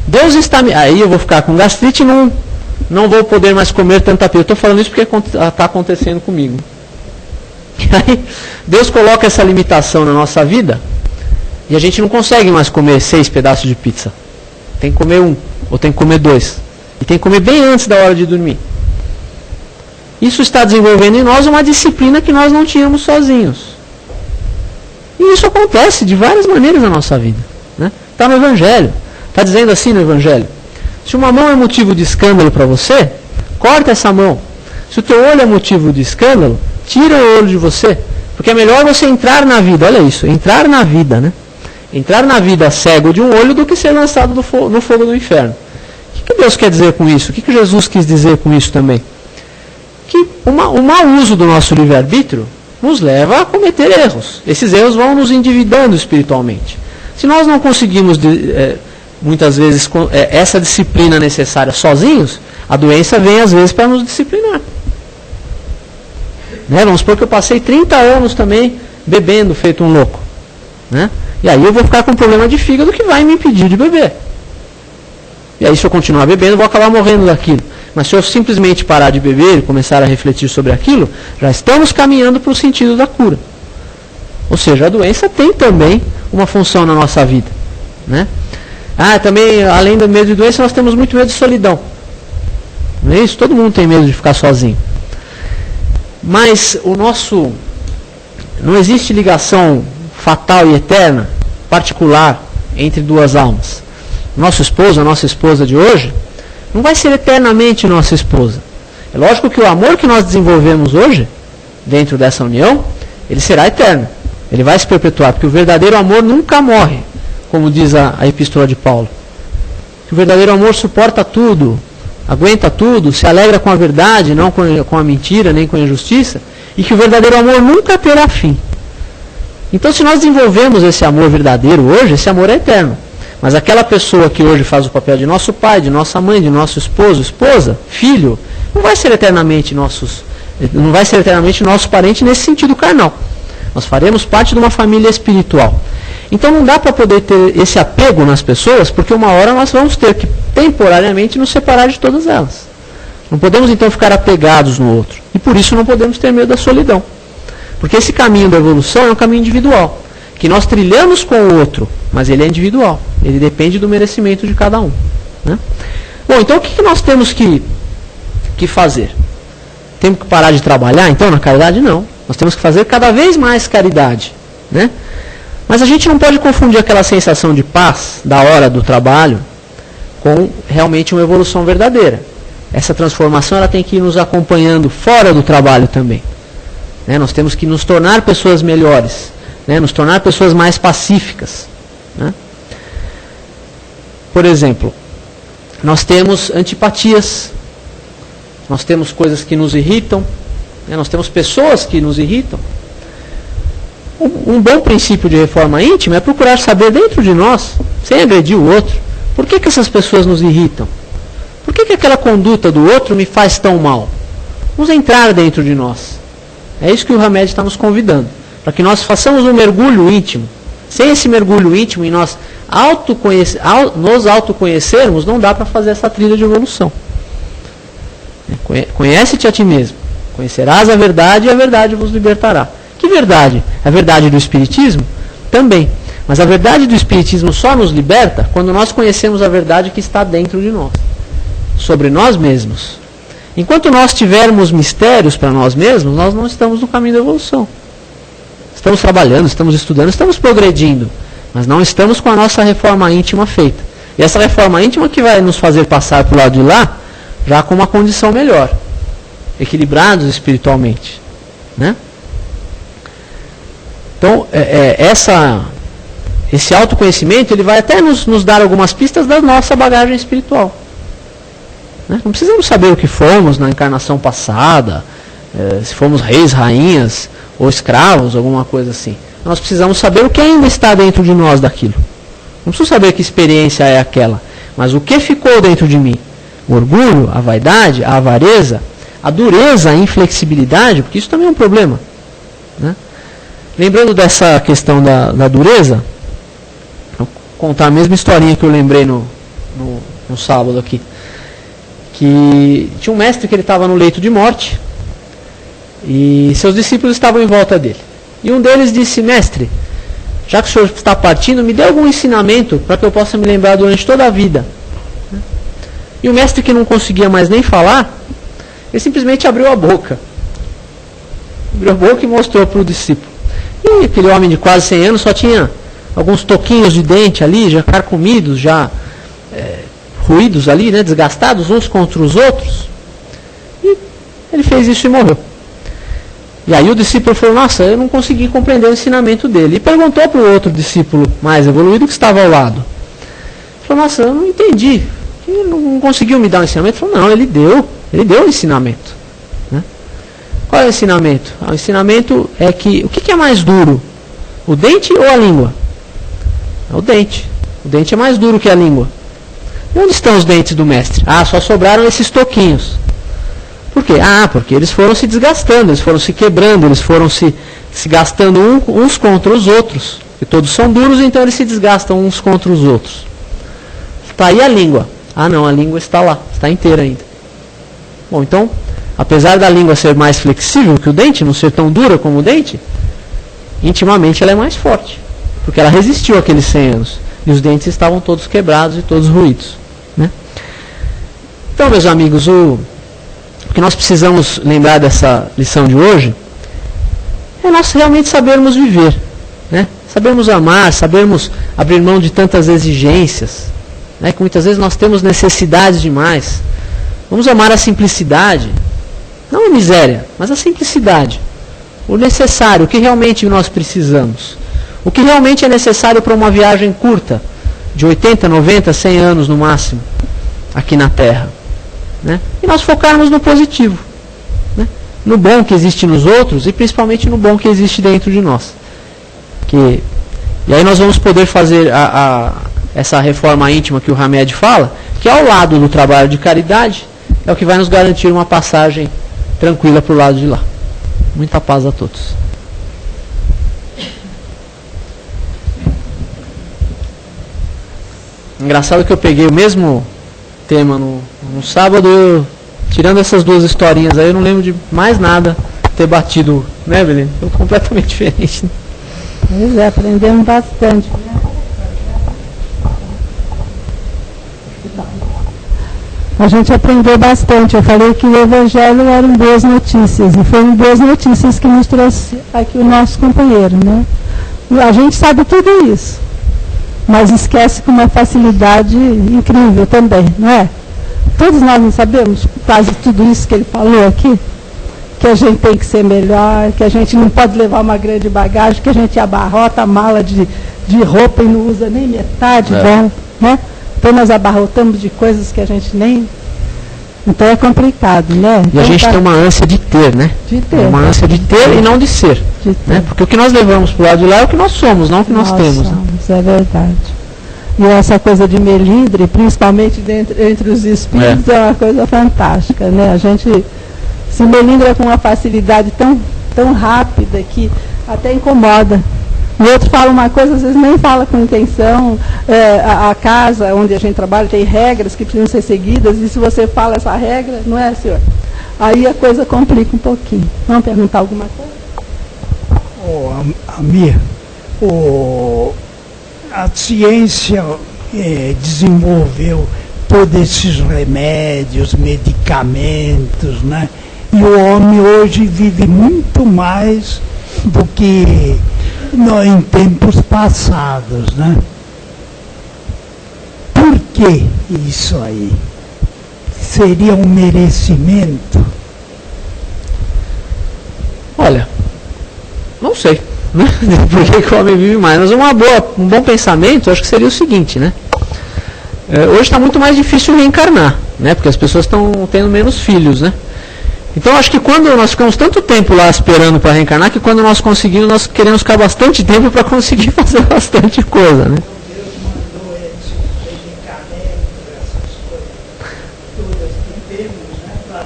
Deus está... Aí eu vou ficar com gastrite e não vou poder mais comer tanta pizza. Eu estou falando isso porque está acontecendo comigo. E aí Deus coloca essa limitação na nossa vida e a gente não consegue mais comer 6 pedaços de pizza. Tem que comer 1, ou tem que comer 2. E tem que comer bem antes da hora de dormir. Isso está desenvolvendo em nós uma disciplina que nós não tínhamos sozinhos. E isso acontece de várias maneiras na nossa vida. Está no Evangelho. Está dizendo assim no Evangelho. Se uma mão é motivo de escândalo para você, corta essa mão. Se o teu olho é motivo de escândalo, tira o olho de você. Porque é melhor você entrar na vida. Olha isso, entrar na vida, né? Entrar na vida cego de um olho do que ser lançado no fogo do inferno. O que Deus quer dizer com isso? O que Jesus quis dizer com isso também? Que o mau uso do nosso livre-arbítrio nos leva a cometer erros. Esses erros vão nos endividando espiritualmente. Se nós não conseguimos, muitas vezes, essa disciplina necessária sozinhos, a doença vem às vezes para nos disciplinar. Vamos supor que eu passei 30 anos também bebendo, feito um louco. E aí eu vou ficar com um problema de fígado que vai me impedir de beber. E aí se eu continuar bebendo, eu vou acabar morrendo daquilo. Mas se eu simplesmente parar de beber e começar a refletir sobre aquilo, já estamos caminhando para o sentido da cura. Ou seja, a doença tem também uma função na nossa vida. Também, além do medo de doença, nós temos muito medo de solidão. Não é isso? Todo mundo tem medo de ficar sozinho. Mas não existe ligação fatal e eterna, particular, entre duas almas. Nosso esposo, a nossa esposa de hoje, não vai ser eternamente nossa esposa. É lógico que o amor que nós desenvolvemos hoje, dentro dessa união, ele será eterno. Ele vai se perpetuar, porque o verdadeiro amor nunca morre, como diz a Epístola de Paulo. Que o verdadeiro amor suporta tudo, aguenta tudo, se alegra com a verdade, não com a mentira, nem com a injustiça, e que o verdadeiro amor nunca terá fim. Então, se nós desenvolvemos esse amor verdadeiro hoje, esse amor é eterno. Mas aquela pessoa que hoje faz o papel de nosso pai, de nossa mãe, de nosso esposo, esposa, filho, não vai ser eternamente nosso parente nesse sentido carnal. Nós faremos parte de uma família espiritual. Então não dá para poder ter esse apego nas pessoas, porque uma hora nós vamos ter que temporariamente nos separar de todas elas. Não podemos então ficar apegados no outro. E por isso não podemos ter medo da solidão. Porque esse caminho da evolução é um caminho individual, que nós trilhamos com o outro, mas ele é individual. Ele depende do merecimento de cada um. Bom, então o que nós temos que fazer? Temos que parar de trabalhar, então, na caridade? Não. Nós temos que fazer cada vez mais caridade. Mas a gente não pode confundir aquela sensação de paz da hora do trabalho com realmente uma evolução verdadeira. Essa transformação ela tem que ir nos acompanhando fora do trabalho também. Nós temos que nos tornar pessoas melhores, nos tornar pessoas mais pacíficas. Por exemplo, nós temos antipatias, nós temos coisas que nos irritam, nós temos pessoas que nos irritam. Um bom princípio de reforma íntima é procurar saber dentro de nós, sem agredir o outro, por que essas pessoas nos irritam? Por que aquela conduta do outro me faz tão mal? Vamos entrar dentro de nós. É isso que o Hamed está nos convidando, para que nós façamos um mergulho íntimo. Sem esse mergulho íntimo e nós nos autoconhecermos, não dá para fazer essa trilha de evolução. Conhece-te a ti mesmo. Conhecerás a verdade e a verdade vos libertará. Que verdade? A verdade do Espiritismo? Também. Mas a verdade do Espiritismo só nos liberta quando nós conhecemos a verdade que está dentro de nós. Sobre nós mesmos. Enquanto nós tivermos mistérios para nós mesmos, nós não estamos no caminho da evolução. Estamos trabalhando, estamos estudando, estamos progredindo. Mas não estamos com a nossa reforma íntima feita. E essa reforma íntima que vai nos fazer passar para o lado de lá, já com uma condição melhor. Equilibrados espiritualmente. Então, esse autoconhecimento ele vai até nos dar algumas pistas da nossa bagagem espiritual. Não precisamos saber o que fomos na encarnação passada, se fomos reis, rainhas ou escravos, alguma coisa assim. Nós precisamos saber o que ainda está dentro de nós daquilo. Não preciso saber que experiência é aquela, mas o que ficou dentro de mim. O orgulho, a vaidade, a avareza, a dureza, a inflexibilidade, porque isso também é um problema, né? Lembrando dessa questão da dureza, vou contar a mesma historinha que eu lembrei no sábado aqui, que tinha um mestre que ele estava no leito de morte e seus discípulos estavam em volta dele. E um deles disse: mestre, já que o senhor está partindo, me dê algum ensinamento para que eu possa me lembrar durante toda a vida. E o mestre, que não conseguia mais nem falar, ele simplesmente abriu a boca. Abriu a boca e mostrou para o discípulo. E aquele homem de quase 100 anos só tinha alguns toquinhos de dente ali, já carcomidos, já ruídos ali, né, desgastados uns contra os outros. E ele fez isso e morreu. E aí o discípulo falou: nossa, eu não consegui compreender o ensinamento dele. E perguntou para o outro discípulo mais evoluído que estava ao lado. Ele falou: nossa, eu não entendi. Ele não conseguiu me dar um ensinamento. Ele falou: não, ele deu o ensinamento. Né? Qual é o ensinamento? O ensinamento é que, o que é mais duro? O dente ou a língua? É o dente. O dente é mais duro que a língua. E onde estão os dentes do mestre? Ah, só sobraram esses toquinhos. Por quê? Ah, porque eles foram se desgastando, eles foram se quebrando, eles foram se gastando uns contra os outros. E todos são duros, então eles se desgastam uns contra os outros. Está aí a língua. Ah não, a língua está lá, está inteira ainda. Bom, então, apesar da língua ser mais flexível que o dente, não ser tão dura como o dente, intimamente ela é mais forte. Porque ela resistiu aqueles 100 anos. E os dentes estavam todos quebrados e todos ruídos. Né? Então, meus amigos, o que nós precisamos lembrar dessa lição de hoje é nós realmente sabermos viver, né? Sabermos amar, sabermos abrir mão de tantas exigências, né? Que muitas vezes nós temos necessidades demais. Vamos amar a simplicidade, não a miséria, mas a simplicidade, o necessário, o que realmente nós precisamos, o que realmente é necessário para uma viagem curta, de 80, 90, 100 anos no máximo, aqui na Terra. Né? E nós focarmos no positivo, né? No bom que existe nos outros e principalmente no bom que existe dentro de nós. E aí nós vamos poder fazer essa reforma íntima que o Hamed fala, que ao lado do trabalho de caridade é o que vai nos garantir uma passagem tranquila para o lado de lá. Muita paz a todos. Engraçado que eu peguei o mesmo tema no sábado, tirando essas duas historinhas aí, eu não lembro de mais nada ter batido, né, Belém? Foi completamente diferente. Né? Pois é, aprendemos bastante. A gente aprendeu bastante. Eu falei que o Evangelho eram boas notícias, e foram boas notícias que nos trouxe aqui o nosso companheiro, né? A gente sabe tudo isso, mas esquece com uma facilidade incrível também, não é? Todos nós não sabemos quase tudo isso que ele falou aqui, que a gente tem que ser melhor, que a gente não pode levar uma grande bagagem, que a gente abarrota a mala de roupa e não usa nem metade dela, né? Então nós abarrotamos de coisas que a gente nem... Então é complicado, né? E então, a gente tem uma ânsia de ter, né? De ter. Uma ânsia de ter e não de ser. Né? Porque o que nós levamos para o lado de lá é o que nós somos, não o que nós temos. Somos, né? É verdade. E essa coisa de melindre, principalmente entre os espíritos, é uma coisa fantástica, né? A gente se melindra com uma facilidade tão rápida que até incomoda. O outro fala uma coisa, às vezes nem fala com intenção. A casa onde a gente trabalha tem regras que precisam ser seguidas, e se você fala essa regra, não é, senhor? Aí a coisa complica um pouquinho. Vamos perguntar alguma coisa? Amir, a ciência desenvolveu todos esses remédios, medicamentos, né? E o homem hoje vive muito mais do que em tempos passados, né? Por que isso aí? Seria um merecimento? Olha, não sei. Por que o homem vive mais? Mas um bom pensamento, eu acho que seria o seguinte, né? Hoje está muito mais difícil reencarnar, né? Porque as pessoas estão tendo menos filhos, né? Então acho que quando nós ficamos tanto tempo lá esperando para reencarnar, que quando nós conseguimos, nós queremos ficar bastante tempo para conseguir fazer bastante coisa, né? Deus mandou esses medicamentos, essas coisas todas que temos, né? Para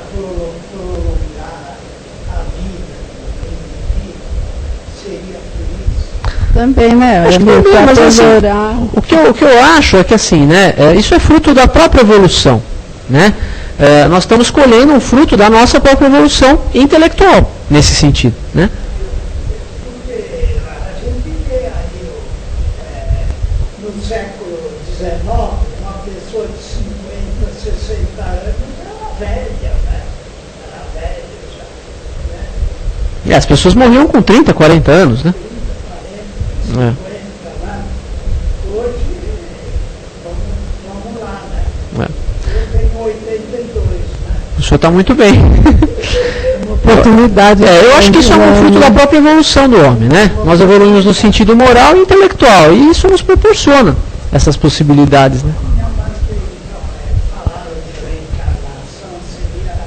Também, né? Acho que também, mas assim, o que eu acho é que assim, né? Isso é fruto da própria evolução, né? Nós estamos colhendo um fruto da nossa própria evolução intelectual, nesse sentido, né? Porque a gente vê aí, no século XIX, uma pessoa de 50, 60 anos era velha, né? Era velha já. Né? As pessoas morriam com 30, 40 anos, né? 30, 40, 50, né? Hoje, vamos lá, né? Eu tenho 82, né? O senhor está muito bem. Oportunidade. Eu acho que isso é um fruto da própria evolução do homem, né? Nós evoluímos no sentido moral e intelectual, e isso nos proporciona essas possibilidades, né? Falaram de reencarnação, seria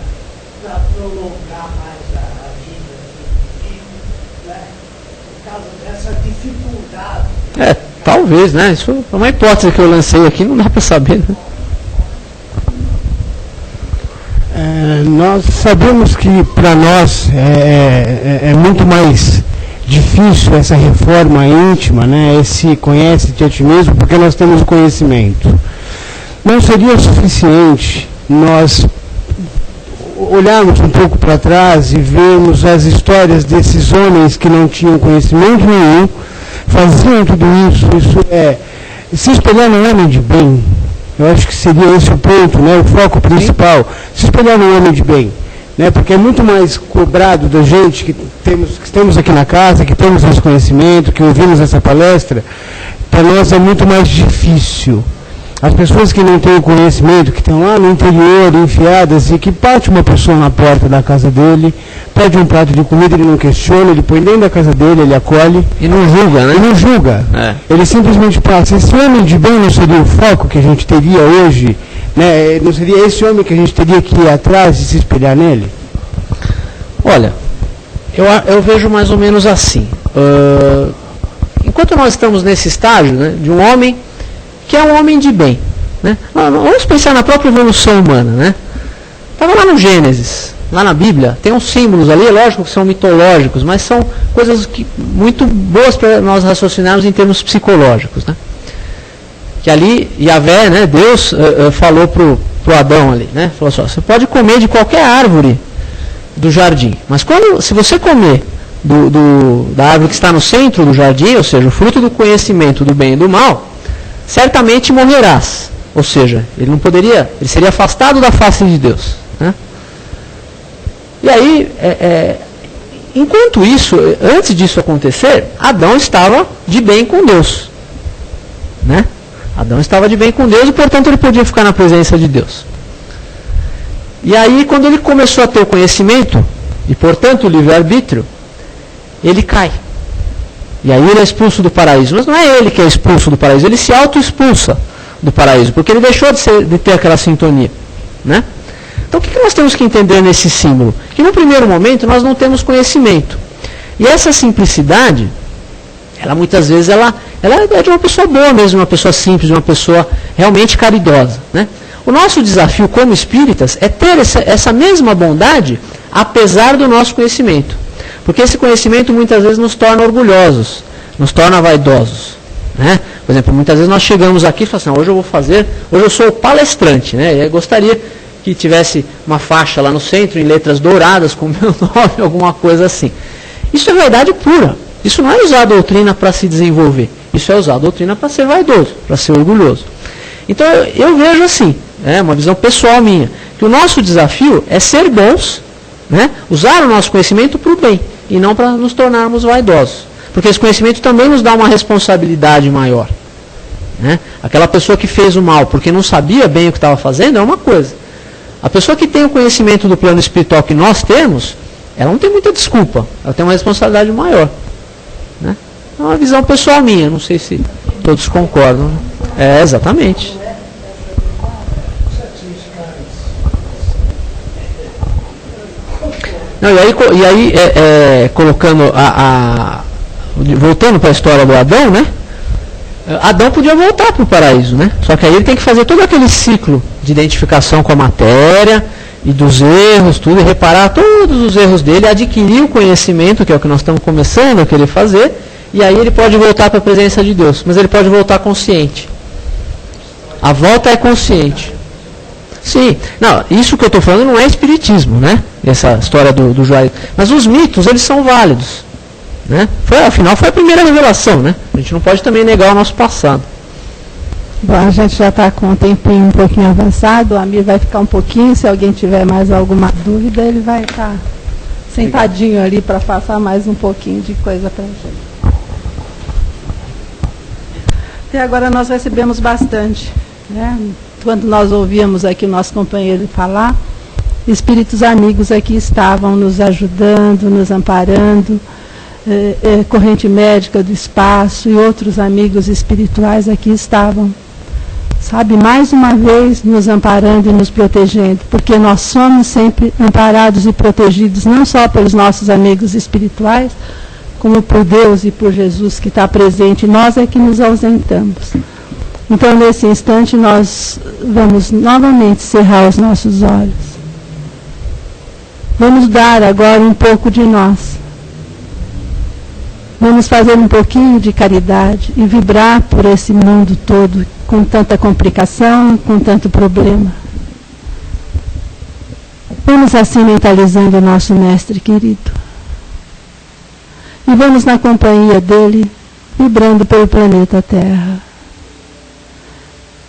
para prolongar mais a vida do indivíduo, né? Por causa dessa dificuldade. Talvez, né? Isso é uma hipótese que eu lancei aqui, não dá para saber, né? Nós sabemos que para nós é muito mais difícil essa reforma íntima, né? Esse conhece-te a ti mesmo, porque nós temos o conhecimento. Não seria suficiente nós olharmos um pouco para trás e vermos as histórias desses homens que não tinham conhecimento nenhum, faziam tudo isso se espelhar no homem de bem. Eu acho que seria esse o ponto, né, o foco principal, se espelhar no homem de bem, né, porque é muito mais cobrado da gente que estamos aqui na casa, que temos esse conhecimento, que ouvimos essa palestra, para nós é muito mais difícil. As pessoas que não têm o conhecimento, que estão lá no interior, enfiadas, e que parte uma pessoa na porta da casa dele, pede um prato de comida, ele não questiona, ele põe dentro da casa dele, ele acolhe. E não julga, né? E não julga. Ele simplesmente passa. Esse homem de bem não seria o foco que a gente teria hoje, né? Não seria esse homem que a gente teria que ir atrás e se espelhar nele? Olha, eu vejo mais ou menos assim. Enquanto nós estamos nesse estágio, né, de um homem que é um homem de bem, né? Vamos pensar na própria evolução humana, né? Estava lá no Gênesis, lá na Bíblia, tem uns símbolos ali, é lógico que são mitológicos, mas são coisas muito boas para nós raciocinarmos em termos psicológicos, né? Que ali, Yahvé, né, Deus falou pro Adão ali, né? Falou assim, você pode comer de qualquer árvore do jardim, mas se você comer da árvore que está no centro do jardim, ou seja, o fruto do conhecimento do bem e do mal, certamente morrerás. Ou seja, ele seria afastado da face de Deus, né? E aí, enquanto isso, antes disso acontecer, Adão estava de bem com Deus, né? Adão estava de bem com Deus e, portanto, ele podia ficar na presença de Deus. E aí, quando ele começou a ter o conhecimento, e, portanto, o livre-arbítrio, ele cai. E aí ele é expulso do paraíso. Mas não é ele que é expulso do paraíso, ele se auto-expulsa do paraíso, porque ele deixou de ter aquela sintonia, né? Então o que nós temos que entender nesse símbolo? Que no primeiro momento nós não temos conhecimento. E essa simplicidade, ela muitas vezes ela é de uma pessoa boa mesmo, de uma pessoa simples, de uma pessoa realmente caridosa, né? O nosso desafio como espíritas é ter essa mesma bondade, apesar do nosso conhecimento. Porque esse conhecimento muitas vezes nos torna orgulhosos, nos torna vaidosos, né? Por exemplo, muitas vezes nós chegamos aqui e falamos assim, hoje eu sou o palestrante, né? E eu gostaria que tivesse uma faixa lá no centro, em letras douradas, com o meu nome, alguma coisa assim. Isso é verdade pura. Isso não é usar a doutrina para se desenvolver. Isso é usar a doutrina para ser vaidoso, para ser orgulhoso. Então eu vejo assim, uma visão pessoal minha, que o nosso desafio é ser bons, né? Usar o nosso conhecimento para o bem, e não para nos tornarmos vaidosos. Porque esse conhecimento também nos dá uma responsabilidade maior, né? Aquela pessoa que fez o mal porque não sabia bem o que estava fazendo é uma coisa. A pessoa que tem o conhecimento do plano espiritual que nós temos, ela não tem muita desculpa, ela tem uma responsabilidade maior, né? É uma visão pessoal minha, não sei se todos concordam, né? Exatamente. Não, e aí colocando voltando para a história do Adão, né? Adão podia voltar para o paraíso, né? Só que aí ele tem que fazer todo aquele ciclo de identificação com a matéria e dos erros, tudo, e reparar todos os erros dele, adquirir o conhecimento, que é o que nós estamos começando a querer fazer, e aí ele pode voltar para a presença de Deus, mas ele pode voltar consciente. A volta é consciente. Sim, não, isso que eu estou falando não é espiritismo, né? Essa história do Joailton. Mas os mitos, eles são válidos. Né? Afinal, foi a primeira revelação, né? A gente não pode também negar o nosso passado. Bom, a gente já está com um tempinho um pouquinho avançado, o Amir vai ficar um pouquinho, se alguém tiver mais alguma dúvida, ele vai estar sentadinho ali para passar mais um pouquinho de coisa para a gente. E agora nós recebemos bastante, né? Quando nós ouvíamos aqui o nosso companheiro falar, espíritos amigos aqui estavam nos ajudando, nos amparando, corrente médica do espaço e outros amigos espirituais aqui estavam, sabe, mais uma vez nos amparando e nos protegendo, porque nós somos sempre amparados e protegidos, não só pelos nossos amigos espirituais, como por Deus e por Jesus que está presente. Nós é que nos ausentamos. Então, nesse instante, nós vamos novamente cerrar os nossos olhos. Vamos dar agora um pouco de nós. Vamos fazer um pouquinho de caridade e vibrar por esse mundo todo, com tanta complicação, com tanto problema. Vamos assim mentalizando o nosso mestre querido. E vamos na companhia dele, vibrando pelo planeta Terra.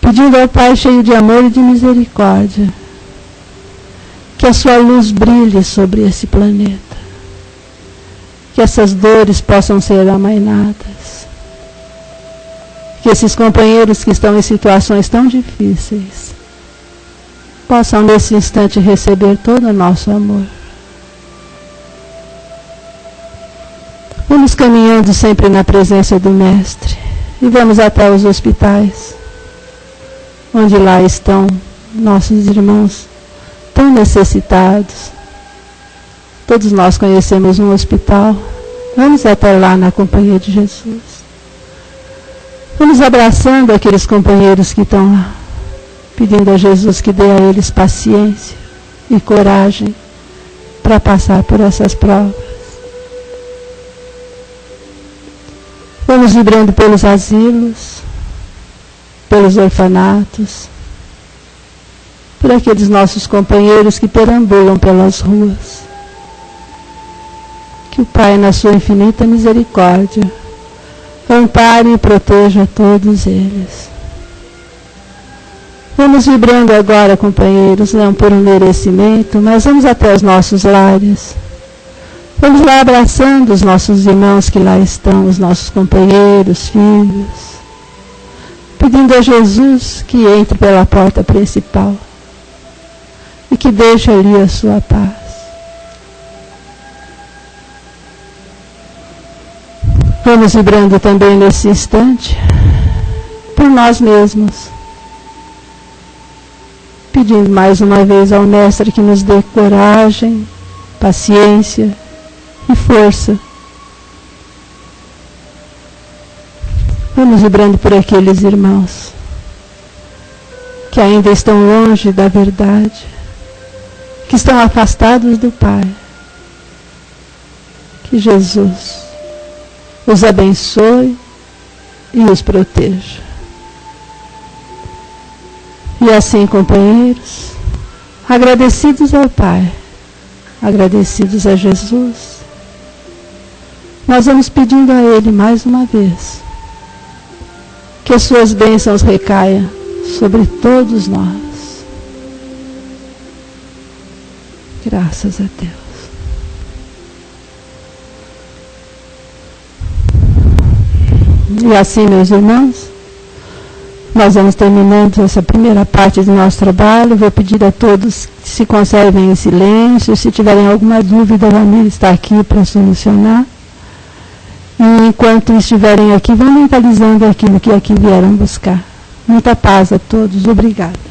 Pedindo ao Pai cheio de amor e de misericórdia, que a sua luz brilhe sobre esse planeta. Que essas dores possam ser amainadas. Que esses companheiros que estão em situações tão difíceis possam nesse instante receber todo o nosso amor. Vamos caminhando sempre na presença do Mestre e vamos até os hospitais, onde lá estão nossos irmãos tão necessitados. Todos nós conhecemos um hospital. Vamos até lá na companhia de Jesus. Vamos abraçando aqueles companheiros que estão lá, pedindo a Jesus que dê a eles paciência e coragem para passar por essas provas. Vamos vibrando pelos asilos, pelos orfanatos, por aqueles nossos companheiros que perambulam pelas ruas. Que o Pai, na sua infinita misericórdia, ampare e proteja todos eles. Vamos vibrando agora, companheiros, não por um merecimento, mas vamos até os nossos lares. Vamos lá abraçando os nossos irmãos que lá estão, os nossos companheiros, filhos, pedindo a Jesus que entre pela porta principal e que deixe ali a sua paz. Vamos vibrando também nesse instante por nós mesmos, pedindo mais uma vez ao Mestre que nos dê coragem, paciência e força. Vamos vibrando por aqueles irmãos que ainda estão longe da verdade, que estão afastados do Pai. Que Jesus os abençoe e os proteja. E assim, companheiros, agradecidos ao Pai, agradecidos a Jesus, nós vamos pedindo a Ele mais uma vez que as suas bênçãos recaiam sobre todos nós. Graças a Deus. E assim, meus irmãos, nós vamos terminando essa primeira parte do nosso trabalho. Vou pedir a todos que se conservem em silêncio. Se tiverem alguma dúvida, o Amir está aqui para solucionar. E enquanto estiverem aqui, vão mentalizando aquilo que aqui vieram buscar. Muita paz a todos. Obrigada.